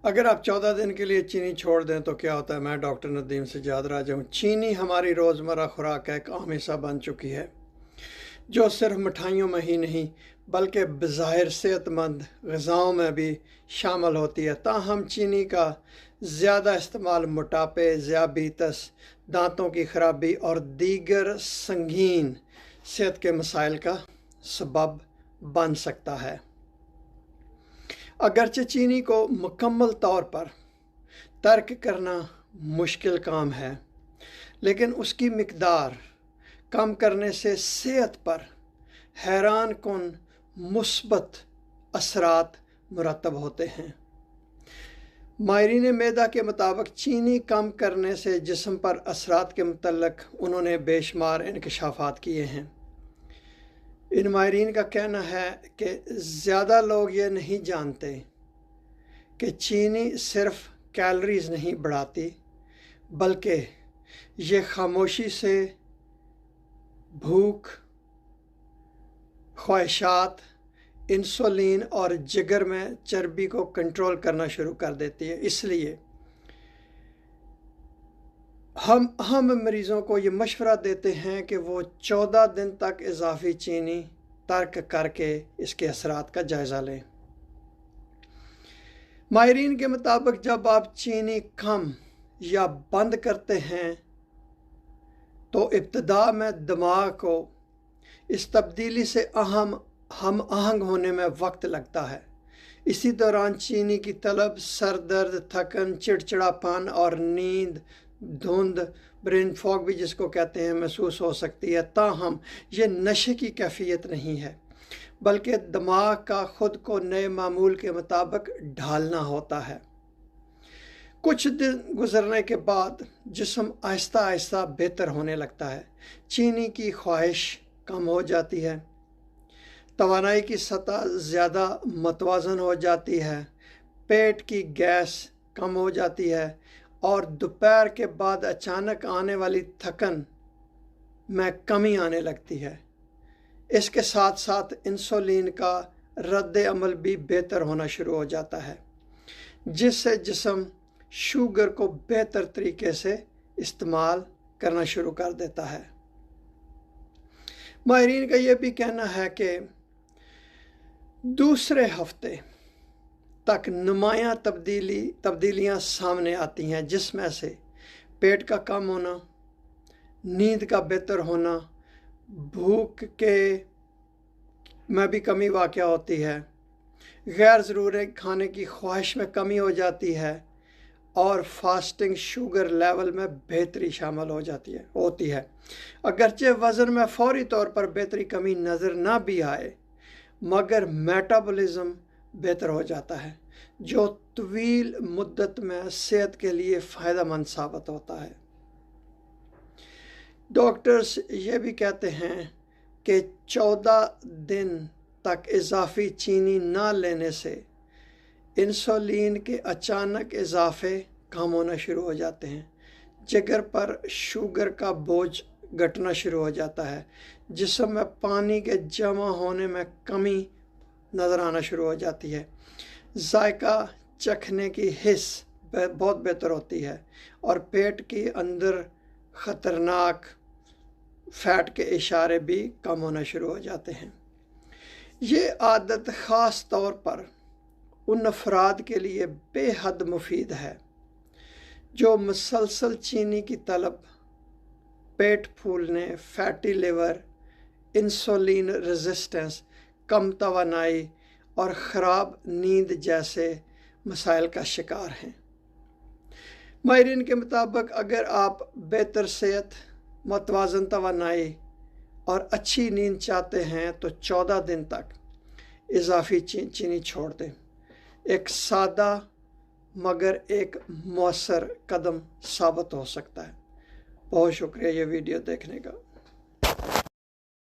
अगर आप 14 दिन के लिए चीनी छोड़ दें तो क्या होता है। मैं डॉक्टर नदीम सज्जाद राजा हूँ। चीनी हमारी रोज़मर्रा खुराक का एक आम हिस्सा बन चुकी है, जो सिर्फ मिठाइयों में ही नहीं बल्कि बज़ाहिर सेहतमंद ग़िज़ाओं में भी शामिल होती है। ताहम चीनी का ज़्यादा इस्तेमाल मोटापे, ज़ियाबीतस, दांतों की खराबी और दीगर संगीन सेहत के मसाइल का सबब बन सकता है। अगरचे चीनी को मुकम्मल तौर पर तर्क करना मुश्किल काम है, लेकिन उसकी मिकदार कम करने से सेहत पर हैरान कुन मुस्बत असरात मुरतब होते हैं। माहिरीन मैदा के मुताबिक चीनी कम करने से जिस्म पर असरात के मुतल्लिक उन्होंने बेशुमार इंकशाफात किए हैं। इन माहिरीन का कहना है कि ज़्यादा लोग ये नहीं जानते कि चीनी सिर्फ कैलोरीज़ नहीं बढ़ाती, बल्कि ये खामोशी से भूख, ख्वाहिशात, इंसुलिन और जिगर में चर्बी को कंट्रोल करना शुरू कर देती है। इसलिए हम मरीज़ों को ये मशवरा देते हैं कि वो 14 दिन तक इजाफी चीनी तर्क करके इसके असरात का जायज़ा लें। माहिरीन के मुताबिक जब आप चीनी कम या बंद करते हैं तो इब्तिदा में दिमाग को इस तब्दीली से हम आहंग होने में वक्त लगता है। इसी दौरान चीनी की तलब सर दर्द, थकन, चिड़चिड़ापन और नींद, धुंध, ब्रेन फॉग भी जिसको कहते हैं, महसूस हो सकती है। ताहम ये नशे की कैफियत नहीं है, बल्कि दिमाग का खुद को नए मामूल के मुताबिक ढालना होता है। कुछ दिन गुजरने के बाद जिस्म आहिस्ता आहिस्ता बेहतर होने लगता है। चीनी की ख्वाहिश कम हो जाती है, तवानाई की सतह ज़्यादा मतवाज़न हो जाती है, पेट की गैस कम हो जाती है और दोपहर के बाद अचानक आने वाली थकन में कमी आने लगती है। इसके साथ साथ इंसुलिन का रद्द अमल भी बेहतर होना शुरू हो जाता है, जिससे जिस्म शुगर को बेहतर तरीके से इस्तेमाल करना शुरू कर देता है। माहिरीन का यह भी कहना है कि दूसरे हफ्ते तक नुमायां तब्दीलियां सामने आती हैं, जिसमें से पेट का कम होना, नींद का बेहतर होना, भूख के में भी कमी वाक़या होती है, गैर ज़रूरी खाने की ख्वाहिश में कमी हो जाती है और फास्टिंग शुगर लेवल में बेहतरी शामिल होती है। अगरचे वज़न में फौरी तौर पर बेहतरी कमी नज़र ना भी आए, मगर मेटाबॉलिज्म बेहतर हो जाता है, जो तवील मुद्दत में सेहत के लिए फ़ायदेमंद साबित होता है। डॉक्टर्स ये भी कहते हैं कि 14 दिन तक इजाफी चीनी ना लेने से इंसुलिन के अचानक इजाफे कम होना शुरू हो जाते हैं, जिगर पर शुगर का बोझ घटना शुरू हो जाता है, जिस्म में पानी के जमा होने में कमी नज़र आना शुरू हो जाती है, जायका चखने की हिस्स बहुत बेहतर होती है और पेट के अंदर ख़तरनाक फैट के इशारे भी कम होना शुरू हो जाते हैं। ये आदत ख़ास तौर पर उन अफराद के लिए बेहद मुफीद है जो मुसलसल चीनी की तलब, पेट फूलने, फैटी लिवर, इंसुलिन रेजिस्टेंस, कम तवानाई और ख़राब नींद जैसे मसाइल का शिकार हैं। माहिरीन के मुताबिक अगर आप बेहतर सेहत, मतवाज़न तवानाई और अच्छी नींद चाहते हैं तो 14 दिन तक इजाफी चीनी छोड़ दें। एक सादा मगर एक मौसर कदम साबित हो सकता है। बहुत शुक्रिया ये वीडियो देखने का।